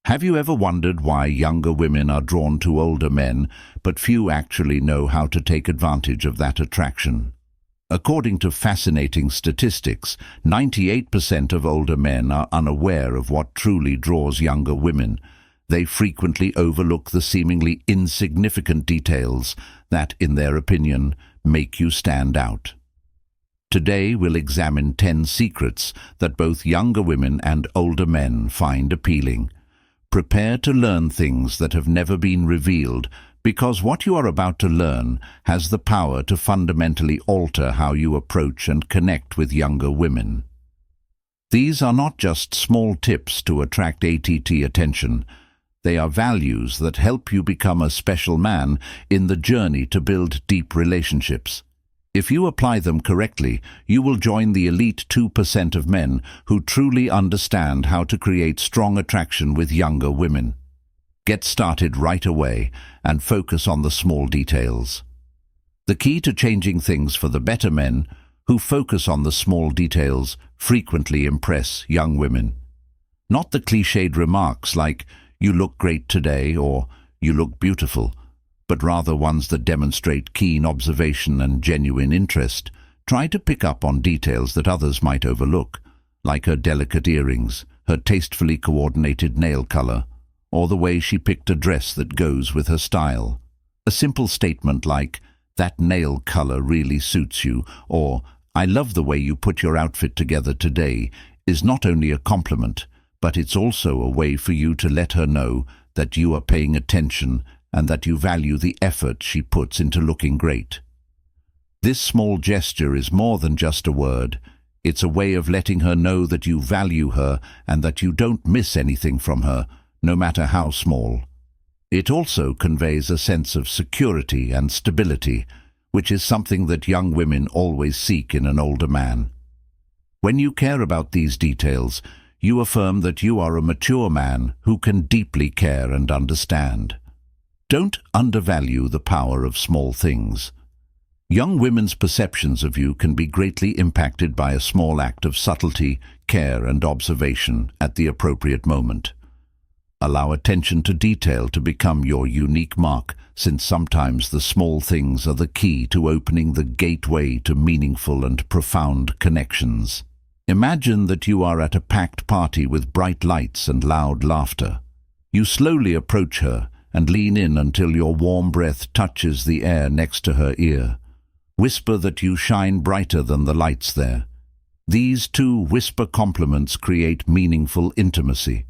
Have you ever wondered why younger women are drawn to older men, but few actually know how to take advantage of that attraction? According to fascinating statistics, 98% of older men are unaware of what truly draws younger women. They frequently overlook the seemingly insignificant details that, in their opinion, make you stand out. Today we'll examine 10 secrets that both younger women and older men find appealing. Prepare to learn things that have never been revealed, because what you are about to learn has the power to fundamentally alter how you approach and connect with younger women. These are not just small tips to attract attention. They are values that help you become a special man in the journey to build deep relationships. If you apply them correctly, you will join the elite 2% of men who truly understand how to create strong attraction with younger women. Get started right away and focus on the small details. The key to changing things for the better: men who focus on the small details frequently impress young women. Not the cliched remarks like, "You look great today," or "You look beautiful," but rather ones that demonstrate keen observation and genuine interest. Try to pick up on details that others might overlook, like her delicate earrings, her tastefully coordinated nail color, or the way she picked a dress that goes with her style. A simple statement like, "That nail color really suits you," or "I love the way you put your outfit together today," is not only a compliment, but it's also a way for you to let her know that you are paying attention and that you value the effort she puts into looking great. This small gesture is more than just a word. It's a way of letting her know that you value her and that you don't miss anything from her, no matter how small. It also conveys a sense of security and stability, which is something that young women always seek in an older man. When you care about these details, you affirm that you are a mature man who can deeply care and understand. Don't undervalue the power of small things. Young women's perceptions of you can be greatly impacted by a small act of subtlety, care, and observation at the appropriate moment. Allow attention to detail to become your unique mark, since sometimes the small things are the key to opening the gateway to meaningful and profound connections. Imagine that you are at a packed party with bright lights and loud laughter. You slowly approach her and lean in until your warm breath touches the air next to her ear. Whisper that you shine brighter than the lights there. These two whisper compliments create meaningful intimacy.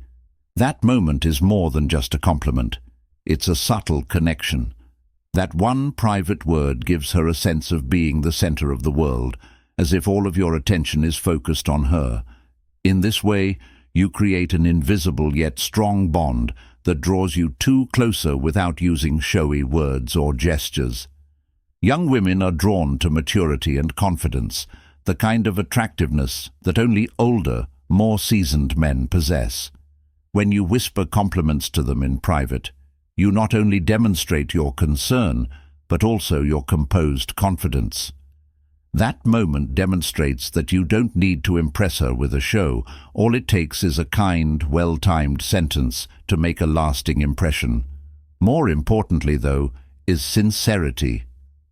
That moment is more than just a compliment. It's a subtle connection. That one private word gives her a sense of being the center of the world, as if all of your attention is focused on her. In this way, you create an invisible yet strong bond that draws you two closer without using showy words or gestures. Young women are drawn to maturity and confidence, the kind of attractiveness that only older, more seasoned men possess. When you whisper compliments to them in private, you not only demonstrate your concern, but also your composed confidence. That moment demonstrates that you don't need to impress her with a show. All it takes is a kind, well-timed sentence to make a lasting impression. More importantly, though, is sincerity.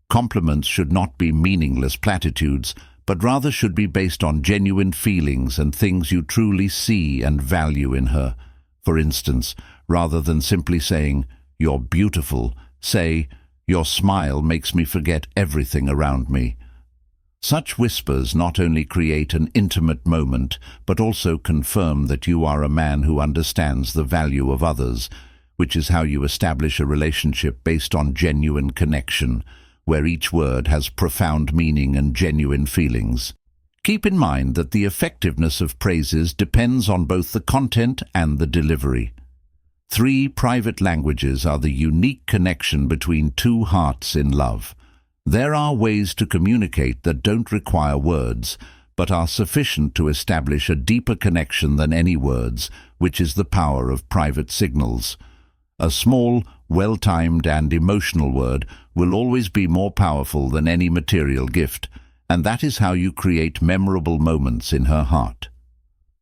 Compliments should not be meaningless platitudes, but rather should be based on genuine feelings and things you truly see and value in her. For instance, rather than simply saying, "You're beautiful," say, "Your smile makes me forget everything around me." Such whispers not only create an intimate moment, but also confirm that you are a man who understands the value of others, which is how you establish a relationship based on genuine connection, where each word has profound meaning and genuine feelings. Keep in mind that the effectiveness of praises depends on both the content and the delivery. 3 private languages are the unique connection between two hearts in love. There are ways to communicate that don't require words, but are sufficient to establish a deeper connection than any words, which is the power of private signals. A small, well-timed and emotional word will always be more powerful than any material gift, and that is how you create memorable moments in her heart.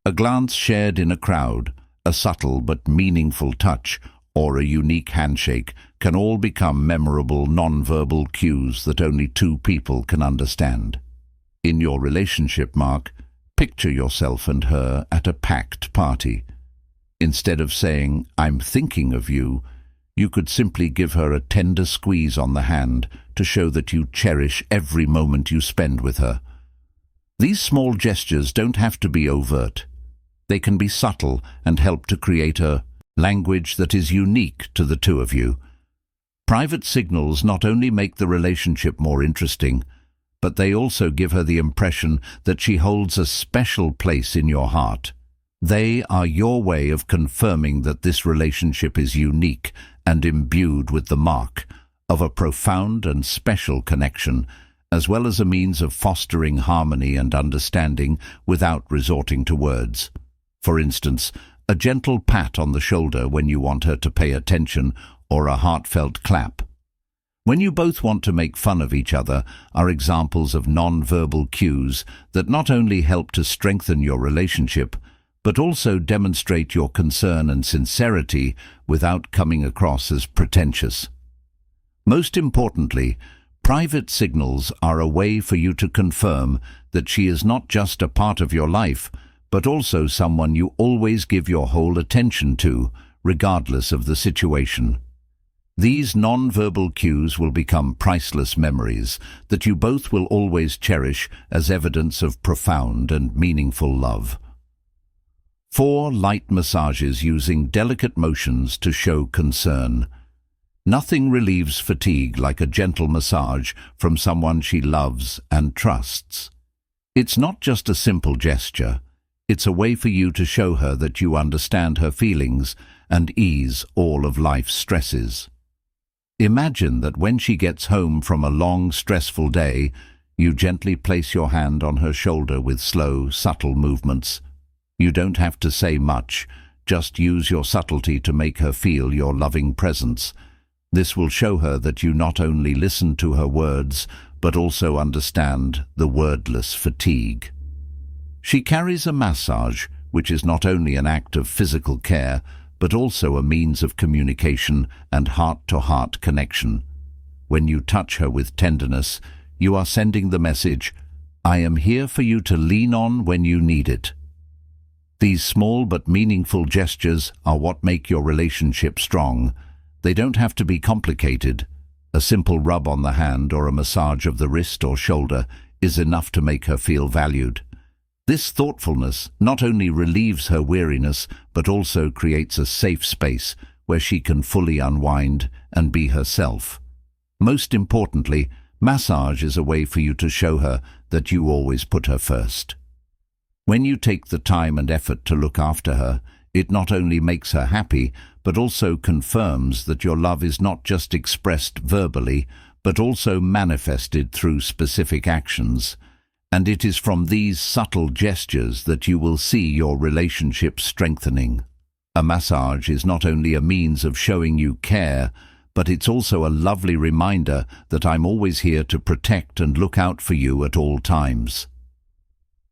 A glance shared in a crowd, A subtle but meaningful touch or a unique handshake can all become memorable non-verbal cues that only two people can understand. In your relationship, Mark, picture yourself and her at a packed party. Instead of saying, "I'm thinking of you," you could simply give her a tender squeeze on the hand to show that you cherish every moment you spend with her. These small gestures don't have to be overt. They can be subtle and help to create a language that is unique to the two of you. Private signals not only make the relationship more interesting, but they also give her the impression that she holds a special place in your heart. They are your way of confirming that this relationship is unique and imbued with the mark of a profound and special connection, as well as a means of fostering harmony and understanding without resorting to words. For instance, a gentle pat on the shoulder when you want her to pay attention, or a heartfelt clap. When you both want to make fun of each other are examples of non-verbal cues that not only help to strengthen your relationship, but also demonstrate your concern and sincerity without coming across as pretentious. Most importantly, private signals are a way for you to confirm that she is not just a part of your life, but also someone you always give your whole attention to, regardless of the situation. These non-verbal cues will become priceless memories that you both will always cherish as evidence of profound and meaningful love. 4 light massages using delicate motions to show concern. Nothing relieves fatigue like a gentle massage from someone she loves and trusts. It's not just a simple gesture. It's a way for you to show her that you understand her feelings and ease all of life's stresses. Imagine that when she gets home from a long, stressful day, you gently place your hand on her shoulder with slow, subtle movements. You don't have to say much, just use your subtlety to make her feel your loving presence. This will show her that you not only listen to her words, but also understand the wordless fatigue. She carries a massage, which is not only an act of physical care, but also a means of communication and heart-to-heart connection. When you touch her with tenderness, you are sending the message, "I am here for you to lean on when you need it." These small but meaningful gestures are what make your relationship strong. They don't have to be complicated. A simple rub on the hand or a massage of the wrist or shoulder is enough to make her feel valued. This thoughtfulness not only relieves her weariness, but also creates a safe space where she can fully unwind and be herself. Most importantly, massage is a way for you to show her that you always put her first. When you take the time and effort to look after her, it not only makes her happy, but also confirms that your love is not just expressed verbally, but also manifested through specific actions. And it is from these subtle gestures that you will see your relationship strengthening. A massage is not only a means of showing you care, but it's also a lovely reminder that I'm always here to protect and look out for you at all times.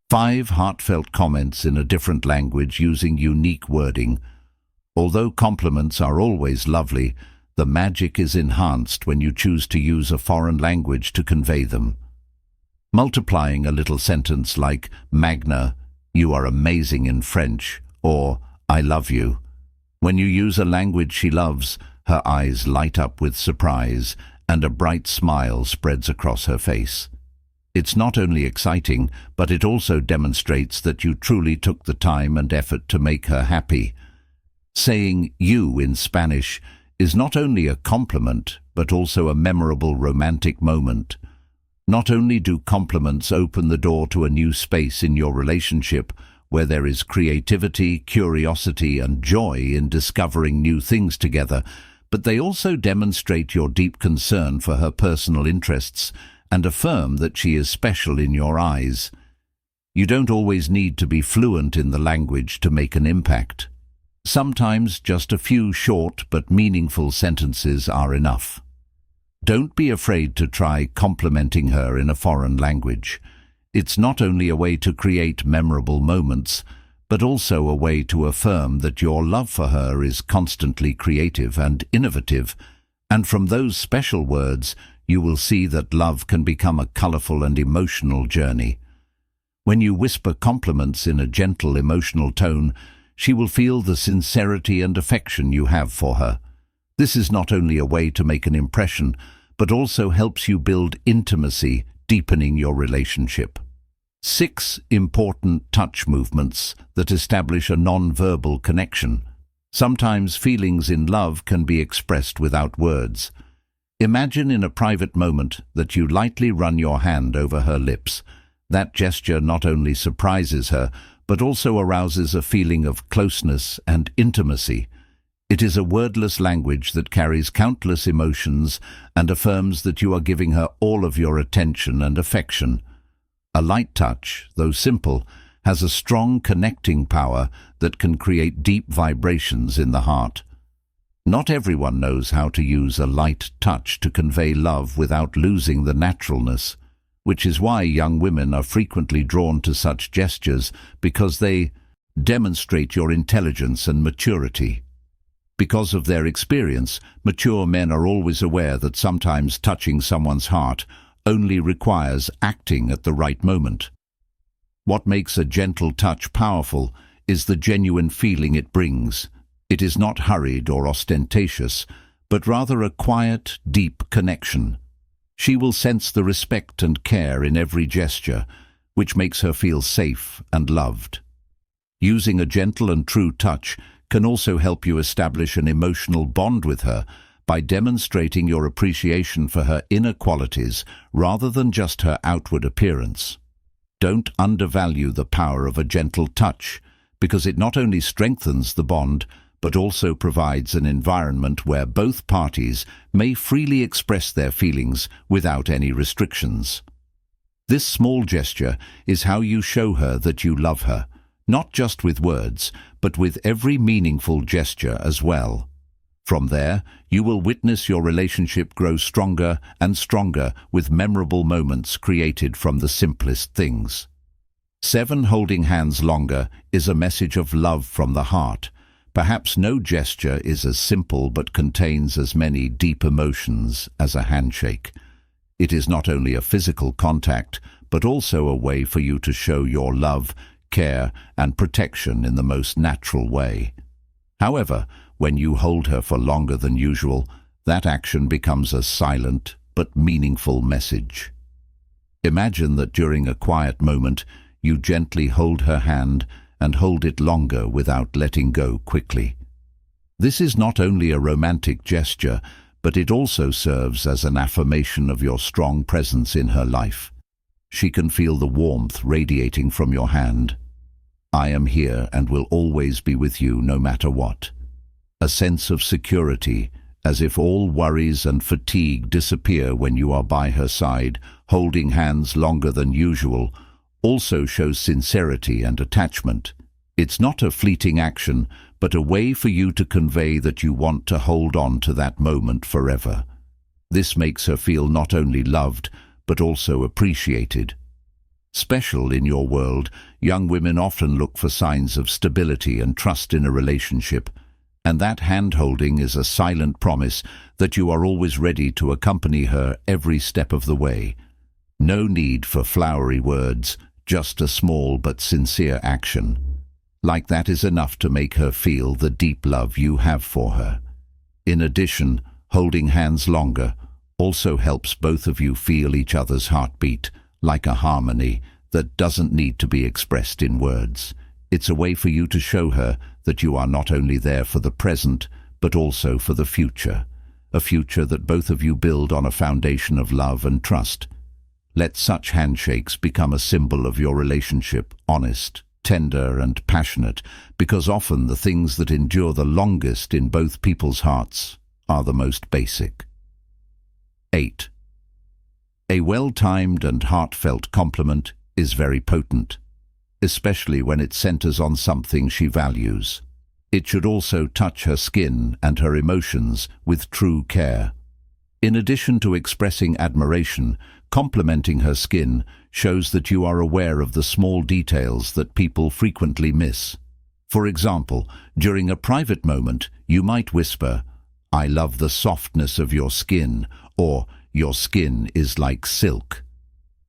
5 heartfelt comments in a different language using unique wording. Although compliments are always lovely, the magic is enhanced when you choose to use a foreign language to convey them. Multiplying a little sentence like "Magna, you are amazing" in French, or "I love you." When you use a language she loves, her eyes light up with surprise and a bright smile spreads across her face. It's not only exciting, but it also demonstrates that you truly took the time and effort to make her happy. Saying "you" in Spanish is not only a compliment, but also a memorable romantic moment. Not only do compliments open the door to a new space in your relationship, where there is creativity, curiosity, and joy in discovering new things together, but they also demonstrate your deep concern for her personal interests and affirm that she is special in your eyes. You don't always need to be fluent in the language to make an impact. Sometimes just a few short but meaningful sentences are enough. Don't be afraid to try complimenting her in a foreign language. It's not only a way to create memorable moments, but also a way to affirm that your love for her is constantly creative and innovative, and from those special words you will see that love can become a colorful and emotional journey. When you whisper compliments in a gentle, emotional tone, she will feel the sincerity and affection you have for her. This is not only a way to make an impression, but also helps you build intimacy, deepening your relationship. 6 important touch movements that establish a non-verbal connection. Sometimes feelings in love can be expressed without words. Imagine in a private moment that you lightly run your hand over her lips. That gesture not only surprises her, but also arouses a feeling of closeness and intimacy. It is a wordless language that carries countless emotions and affirms that you are giving her all of your attention and affection. A light touch, though simple, has a strong connecting power that can create deep vibrations in the heart. Not everyone knows how to use a light touch to convey love without losing the naturalness, which is why young women are frequently drawn to such gestures, because they demonstrate your intelligence and maturity. Because of their experience, mature men are always aware that sometimes touching someone's heart only requires acting at the right moment. What makes a gentle touch powerful is the genuine feeling it brings. It is not hurried or ostentatious, but rather a quiet, deep connection. She will sense the respect and care in every gesture, which makes her feel safe and loved. Using a gentle and true touch can also help you establish an emotional bond with her by demonstrating your appreciation for her inner qualities rather than just her outward appearance. Don't undervalue the power of a gentle touch, because it not only strengthens the bond, but also provides an environment where both parties may freely express their feelings without any restrictions. This small gesture is how you show her that you love her, not just with words, but with every meaningful gesture as well. From there, you will witness your relationship grow stronger and stronger with memorable moments created from the simplest things. 7. Holding hands longer is a message of love from the heart. Perhaps no gesture is as simple but contains as many deep emotions as a handshake. It is not only a physical contact, but also a way for you to show your love, care, and protection in the most natural way. However, when you hold her for longer than usual, that action becomes a silent but meaningful message. Imagine that during a quiet moment, you gently hold her hand and hold it longer without letting go quickly. This is not only a romantic gesture, but it also serves as an affirmation of your strong presence in her life. She can feel the warmth radiating from your hand. I am here and will always be with you no matter what. A sense of security, as if all worries and fatigue disappear when you are by her side, holding hands longer than usual, also shows sincerity and attachment. It's not a fleeting action, but a way for you to convey that you want to hold on to that moment forever. This makes her feel not only loved, but also appreciated. Special in your world, young women often look for signs of stability and trust in a relationship, and that hand-holding is a silent promise that you are always ready to accompany her every step of the way. No need for flowery words, just a small but sincere action. Like that is enough to make her feel the deep love you have for her. In addition, holding hands longer also helps both of you feel each other's heartbeat, like a harmony that doesn't need to be expressed in words. It's a way for you to show her that you are not only there for the present, but also for the future, a future that both of you build on a foundation of love and trust. Let such handshakes become a symbol of your relationship, honest, tender, and passionate, because often the things that endure the longest in both people's hearts are the most basic. 8. A well-timed and heartfelt compliment is very potent, especially when it centers on something she values. It should also touch her skin and her emotions with true care. In addition to expressing admiration, Complimenting her skin shows that you are aware of the small details that people frequently miss. For example, during a private moment, you might whisper, "I love the softness of your skin," or "Your skin is like silk."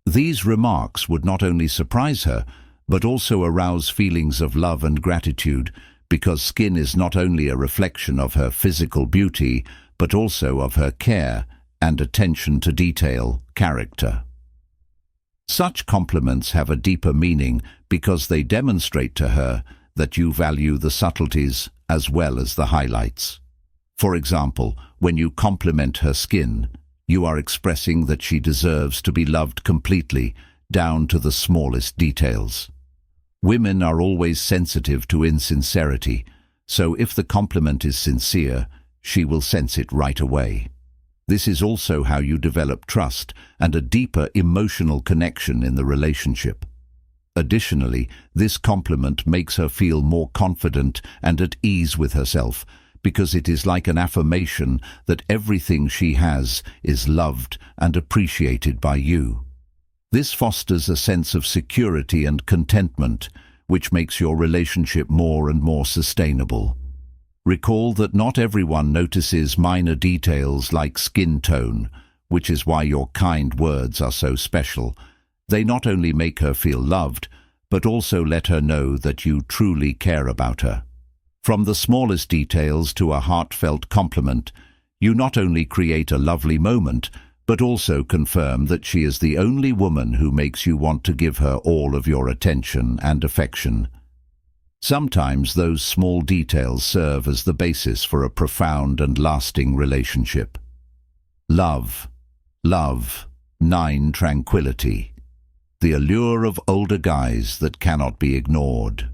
These remarks would not only surprise her, but also arouse feelings of love and gratitude, because skin is not only a reflection of her physical beauty, but also of her care and attention to detail, character. Such compliments have a deeper meaning because they demonstrate to her that you value the subtleties as well as the highlights. For example, when you compliment her skin, you are expressing that she deserves to be loved completely, down to the smallest details. Women are always sensitive to insincerity, so if the compliment is sincere, she will sense it right away. This is also how you develop trust and a deeper emotional connection in the relationship. Additionally, this compliment makes her feel more confident and at ease with herself, because it is like an affirmation that everything she has is loved and appreciated by you. This fosters a sense of security and contentment, which makes your relationship more and more sustainable. Recall that not everyone notices minor details like skin tone, which is why your kind words are so special. They not only make her feel loved, but also let her know that you truly care about her. From the smallest details to a heartfelt compliment, you not only create a lovely moment, but also confirm that she is the only woman who makes you want to give her all of your attention and affection. Sometimes those small details serve as the basis for a profound and lasting relationship. Love. 9. Tranquility. The allure of older guys that cannot be ignored.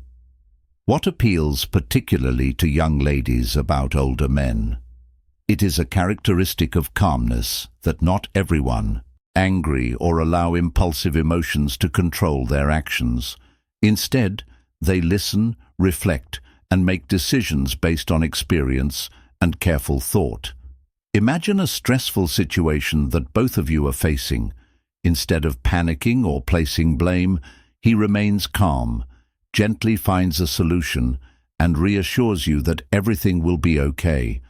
What appeals particularly to young ladies about older men? It is a characteristic of calmness that not everyone angry or allow impulsive emotions to control their actions. Instead, they listen, reflect, and make decisions based on experience and careful thought. Imagine a stressful situation that both of you are facing. Instead of panicking or placing blame, he remains calm, gently finds a solution, and reassures you that everything will be okay.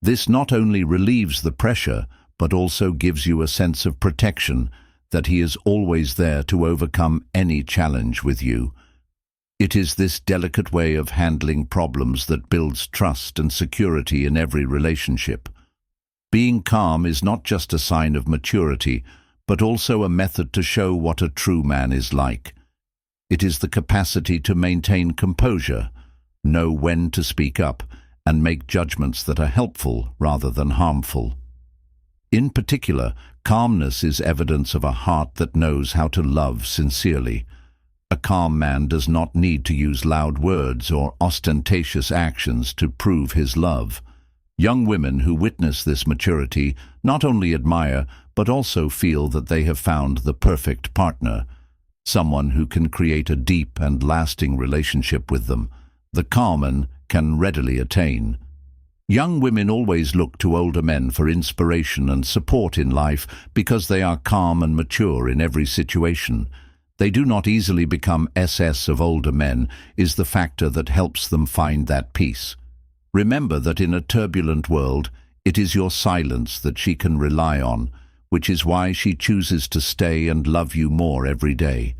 This not only relieves the pressure, but also gives you a sense of protection, that he is always there to overcome any challenge with you. It is this delicate way of handling problems that builds trust and security in every relationship. Being calm is not just a sign of maturity, but also a method to show what a true man is like. It is the capacity to maintain composure, know when to speak up, and make judgments that are helpful rather than harmful. In particular, calmness is evidence of a heart that knows how to love sincerely. A calm man does not need to use loud words or ostentatious actions to prove his love. Young women who witness this maturity not only admire, but also feel that they have found the perfect partner, someone who can create a deep and lasting relationship with them. The calm man can readily attain. Young women always look to older men for inspiration and support in life because they are calm and mature in every situation. They do not easily become SS of older men is the factor that helps them find that peace. Remember that in a turbulent world, it is your silence that she can rely on, which is why she chooses to stay and love you more every day.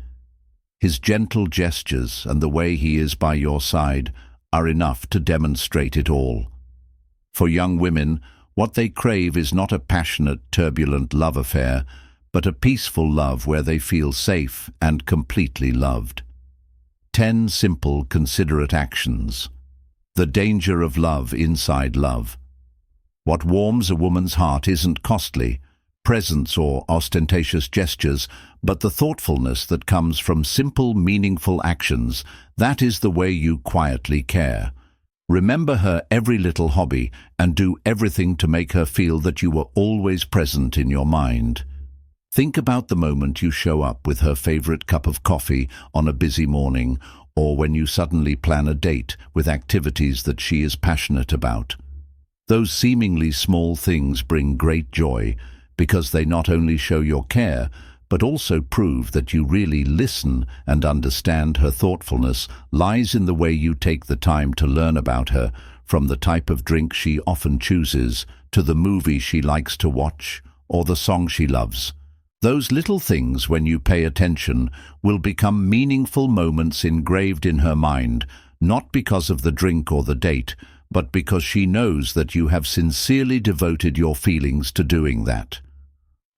His gentle gestures and the way he is by your side are enough to demonstrate it all. For young women, what they crave is not a passionate, turbulent love affair, but a peaceful love where they feel safe and completely loved. 10 simple, considerate actions. The danger of love inside love. What warms a woman's heart isn't costly, presents or ostentatious gestures, but the thoughtfulness that comes from simple, meaningful actions. That is the way you quietly care. Remember her every little hobby and do everything to make her feel that you were always present in your mind. Think about the moment you show up with her favorite cup of coffee on a busy morning, or when you suddenly plan a date with activities that she is passionate about. Those seemingly small things bring great joy because they not only show your care, but also prove that you really listen and understand. Her thoughtfulness lies in the way you take the time to learn about her, from the type of drink she often chooses, to the movie she likes to watch, or the song she loves. Those little things, when you pay attention, will become meaningful moments engraved in her mind, not because of the drink or the date, but because she knows that you have sincerely devoted your feelings to doing that.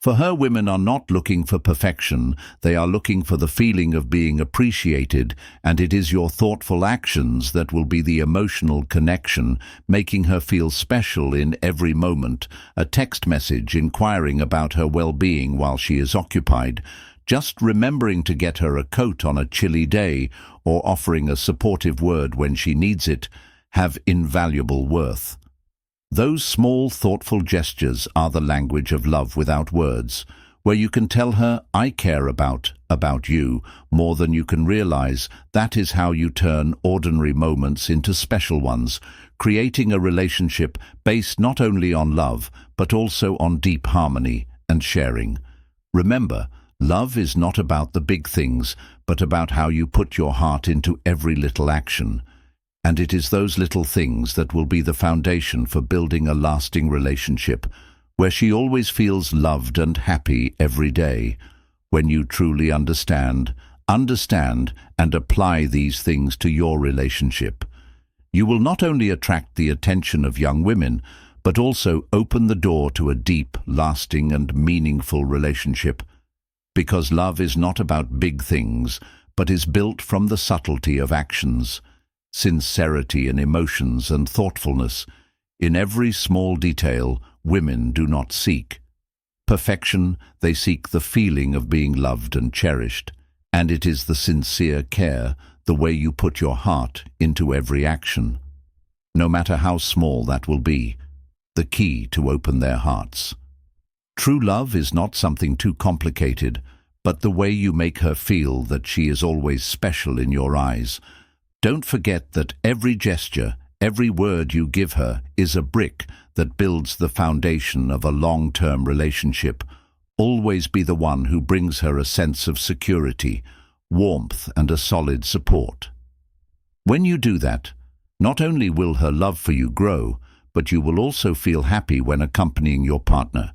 For her, women are not looking for perfection, they are looking for the feeling of being appreciated, and it is your thoughtful actions that will be the emotional connection, making her feel special in every moment. A text message inquiring about her well-being while she is occupied, just remembering to get her a coat on a chilly day, or offering a supportive word when she needs it, have invaluable worth. Those small, thoughtful gestures are the language of love without words, where you can tell her, "I care about you," more than you can realize. That is how you turn ordinary moments into special ones, creating a relationship based not only on love, but also on deep harmony and sharing. Remember, love is not about the big things, but about how you put your heart into every little action. And it is those little things that will be the foundation for building a lasting relationship, where she always feels loved and happy every day. When you truly understand and apply these things to your relationship, you will not only attract the attention of young women, but also open the door to a deep, lasting and meaningful relationship. Because love is not about big things, but is built from the subtlety of actions, sincerity and emotions and thoughtfulness. In every small detail, women do not seek perfection, they seek the feeling of being loved and cherished. And it is the sincere care, the way you put your heart into every action, no matter how small that will be, the key to open their hearts. True love is not something too complicated, but the way you make her feel that she is always special in your eyes. Don't forget that every gesture, every word you give her is a brick that builds the foundation of a long-term relationship. Always be the one who brings her a sense of security, warmth, and a solid support. When you do that, not only will her love for you grow, but you will also feel happy when accompanying your partner.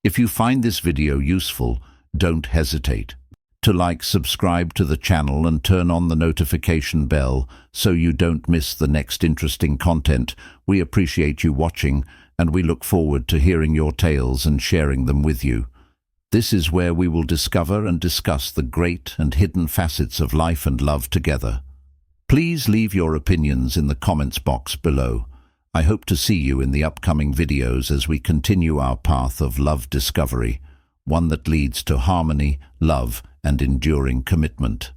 If you find this video useful, don't hesitate to like, subscribe to the channel and turn on the notification bell so you don't miss the next interesting content. We appreciate you watching, and we look forward to hearing your tales and sharing them with you. This is where we will discover and discuss the great and hidden facets of life and love together. Please leave your opinions in the comments box below. I hope to see you in the upcoming videos as we continue our path of love discovery, one that leads to harmony, love, and enduring commitment.